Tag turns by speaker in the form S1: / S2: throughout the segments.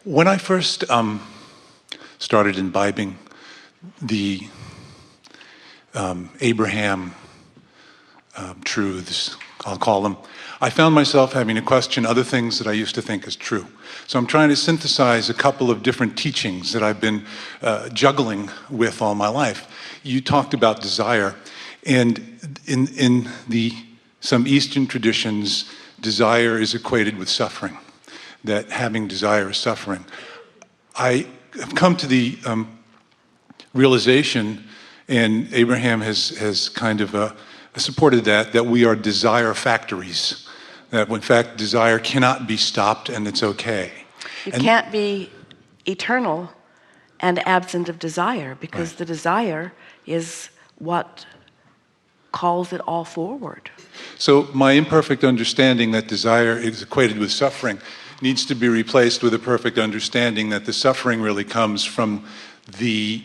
S1: When I first started imbibing the Abraham truths, I'll call them, I found myself having to question other things that I used to think as true. So I'm trying to synthesize a couple of different teachings that I've been juggling with all my life. You talked about desire, and in some Eastern traditions, desire is equated with suffering, that having desire is suffering. I have come to the realization, and Abraham has kind of supported that we are desire factories, that in fact desire cannot be stopped and it's okay.
S2: You can't be eternal and absent of desire, because the desire is what calls it all forward.
S1: So my imperfect understanding that desire is equated with suffering needs to be replaced with a perfect understanding that the suffering really comes from the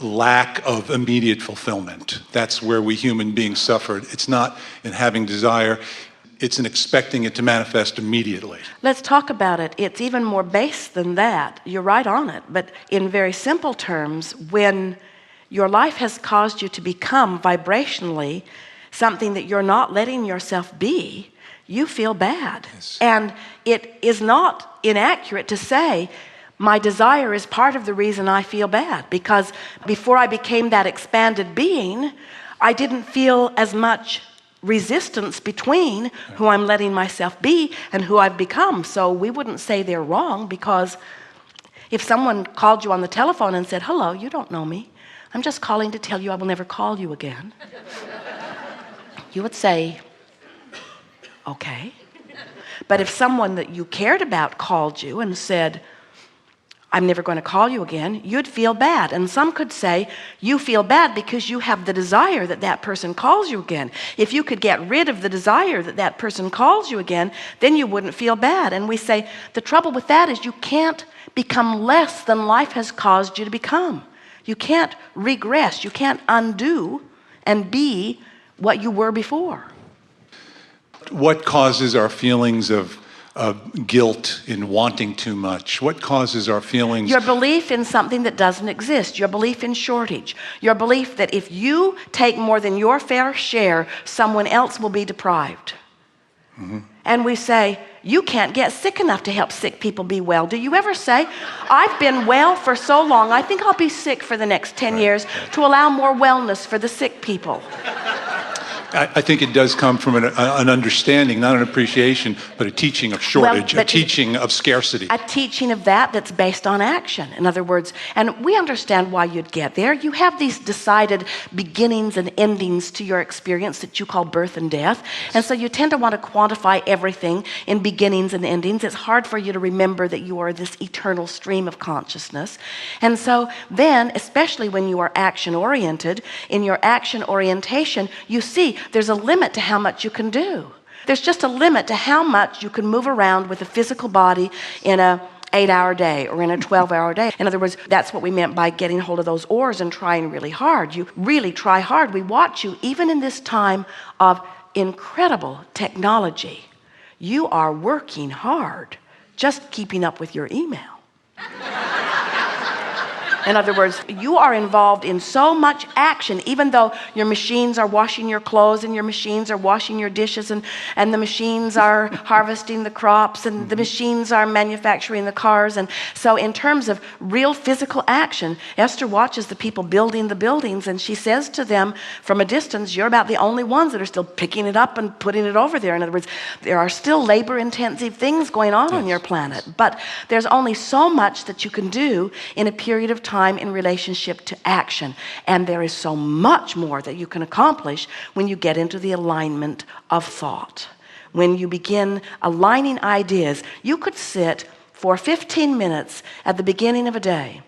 S1: lack of immediate fulfillment. That's where we human beings suffered. It's not in having desire, it's in expecting it to manifest immediately.
S2: Let's talk about it. It's even more base than that. You're right on it. But in very simple terms, when your life has caused you to become vibrationally something that you're not letting yourself be, you feel bad.
S1: Yes.
S2: And it is not inaccurate to say, my desire is part of the reason I feel bad, because before I became that expanded being, I didn't feel as much resistance between who I'm letting myself be and who I've become. So we wouldn't say they're wrong, because if someone called you on the telephone and said, hello, you don't know me, I'm just calling to tell you I will never call you again, you would say, okay. But if someone that you cared about called you and said, I'm never going to call you again, you'd feel bad. And some could say, you feel bad because you have the desire that that person calls you again. If you could get rid of the desire that that person calls you again, then you wouldn't feel bad. And we say, the trouble with that is you can't become less than life has caused you to become. You can't regress. You can't undo and be what you were before.
S1: What causes our feelings of guilt in wanting too much? What causes our feelings?
S2: Your belief in something that doesn't exist. Your belief in shortage. Your belief that if you take more than your fair share, someone else will be deprived. Mm-hmm. And we say, you can't get sick enough to help sick people be well. Do you ever say, I've been well for so long, I think I'll be sick for the next 10 years to allow more wellness for the sick people?
S1: I think it does come from an understanding, not an appreciation, but a teaching of shortage, a teaching of scarcity.
S2: A teaching of that's based on action. In other words, and we understand why you'd get there. You have these decided beginnings and endings to your experience that you call birth and death. And so you tend to want to quantify everything in beginnings and endings. It's hard for you to remember that you are this eternal stream of consciousness. And so then, especially when you are action-oriented, in your action orientation, you see there's a limit to how much you can do. There's just a limit to how much you can move around with a physical body in a 8-hour day or in a 12-hour day. In other words, that's what we meant by getting hold of those oars and trying really hard. You really try hard. We watch you, even in this time of incredible technology. You are working hard, just keeping up with your email. In other words, you are involved in so much action, even though your machines are washing your clothes and your machines are washing your dishes and the machines are harvesting the crops and the machines are manufacturing the cars. And so in terms of real physical action, Esther watches the people building the buildings, and she says to them from a distance, you're about the only ones that are still picking it up and putting it over there. In other words, there are still labor-intensive things going on your planet, but there's only so much that you can do in a period of time in relationship to action. And there is so much more that you can accomplish when you get into the alignment of thought. When you begin aligning ideas, you could sit for 15 minutes at the beginning of a day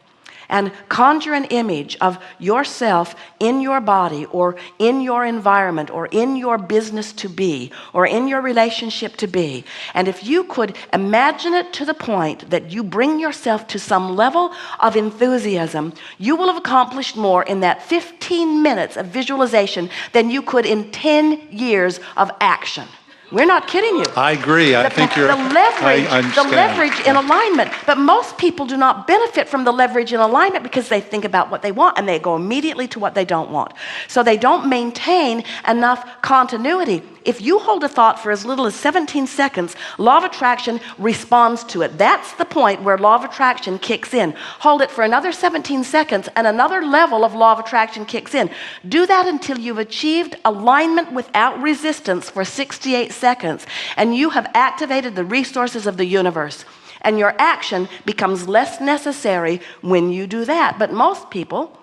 S2: and conjure an image of yourself in your body or in your environment or in your business to be or in your relationship to be. And if you could imagine it to the point that you bring yourself to some level of enthusiasm, you will have accomplished more in that 15 minutes of visualization than you could in 10 years of action. We're not kidding you.
S1: I agree. I think you're...
S2: The leverage,
S1: I understand.
S2: the leverage in alignment. But most people do not benefit from the leverage in alignment because they think about what they want and they go immediately to what they don't want. So they don't maintain enough continuity. If you hold a thought for as little as 17 seconds, law of attraction responds to it. That's the point where law of attraction kicks in. Hold it for another 17 seconds and another level of law of attraction kicks in. Do that until you've achieved alignment without resistance for 68 seconds, and you have activated the resources of the universe. And your action becomes less necessary when you do that. But most people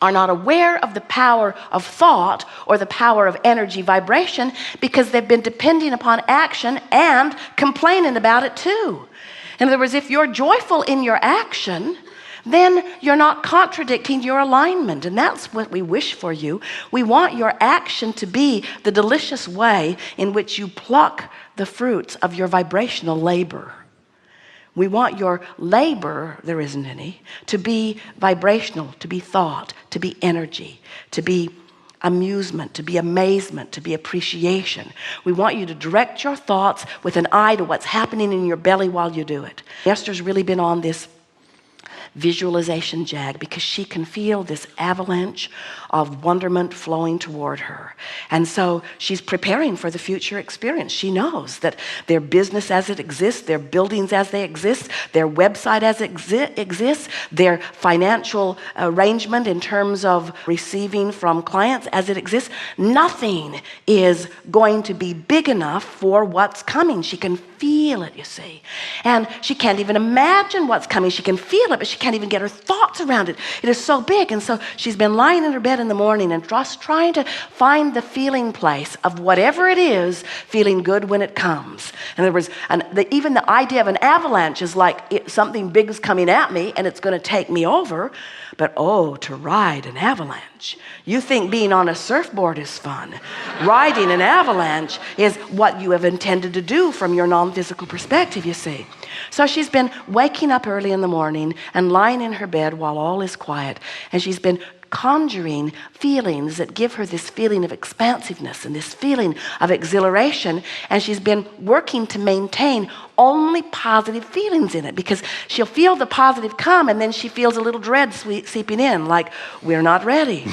S2: are not aware of the power of thought or the power of energy vibration because they've been depending upon action and complaining about it too. In other words, if you're joyful in your action, then you're not contradicting your alignment. And that's what we wish for you. We want your action to be the delicious way in which you pluck the fruits of your vibrational labor. We want your labor, there isn't any, to be vibrational, to be thought, to be energy, to be amusement, to be amazement, to be appreciation. We want you to direct your thoughts with an eye to what's happening in your belly while you do it. Esther's really been on this visualization jag because she can feel this avalanche of wonderment flowing toward her. And so she's preparing for the future experience. She knows that their business as it exists, their buildings as they exist, their website as it exists, their financial arrangement in terms of receiving from clients as it exists, nothing is going to be big enough for what's coming. She can feel it, you see. And she can't even imagine what's coming. She can feel it, but she can't even get her thoughts around it. It is so big. And so she's been lying in her bed in the morning and just trying to find the feeling place of whatever it is, feeling good when it comes. In other words, even the idea of an avalanche is like something big is coming at me and it's going to take me over. But oh, to ride an avalanche. You think being on a surfboard is fun. Riding an avalanche is what you have intended to do from your non-physical perspective, you see. So she's been waking up early in the morning and lying in her bed while all is quiet. And she's been conjuring feelings that give her this feeling of expansiveness and this feeling of exhilaration. And she's been working to maintain only positive feelings in it, because she'll feel the positive come and then she feels a little dread seeping in, like, we're not ready.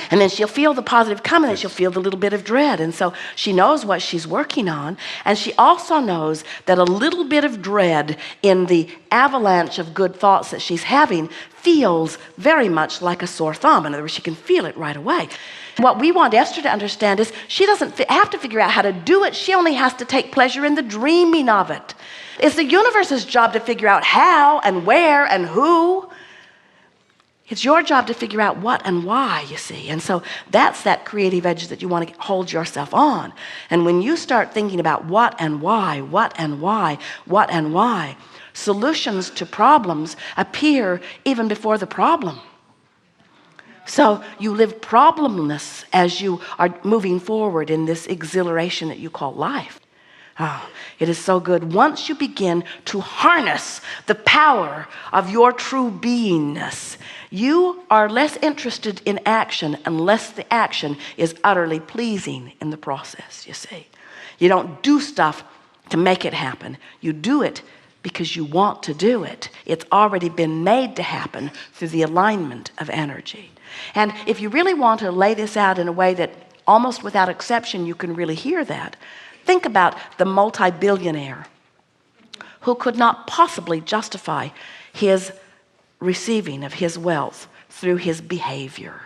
S2: And then she'll feel the positive come and then she'll feel the little bit of dread. And so she knows what she's working on. And she also knows that a little bit of dread in the avalanche of good thoughts that she's having feels very much like a sore thumb. In other words, she can feel it right away. What we want Esther to understand is she doesn't have to figure out how to do it. She only has to take pleasure in the dreaming of it. It's the universe's job to figure out how and where and who. It's your job to figure out what and why, you see. And so that's that creative edge that you want to hold yourself on. And when you start thinking about what and why, what and why, what and why, solutions to problems appear even before the problem. So you live problemless as you are moving forward in this exhilaration that you call life. Oh, it is so good. Once you begin to harness the power of your true beingness, you are less interested in action unless the action is utterly pleasing in the process, you see. You don't do stuff to make it happen. You do it because you want to do it. It's already been made to happen through the alignment of energy. And if you really want to lay this out in a way that almost without exception you can really hear that, think about the multi-billionaire who could not possibly justify his receiving of his wealth through his behavior.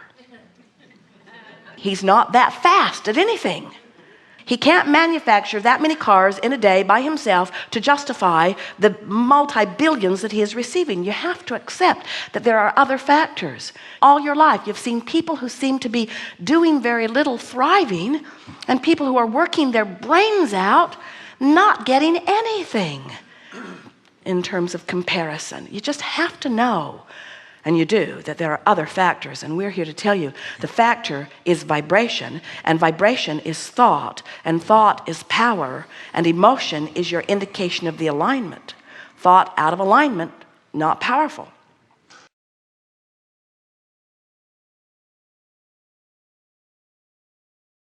S2: He's not that fast at anything. He can't manufacture that many cars in a day by himself to justify the multi-billions that he is receiving. You have to accept that there are other factors. All your life, you've seen people who seem to be doing very little thriving, and people who are working their brains out not getting anything in terms of comparison. You just have to know, and you do, that there are other factors. And we're here to tell you the factor is vibration, and vibration is thought, and thought is power, and emotion is your indication of the alignment. Thought out of alignment, not powerful.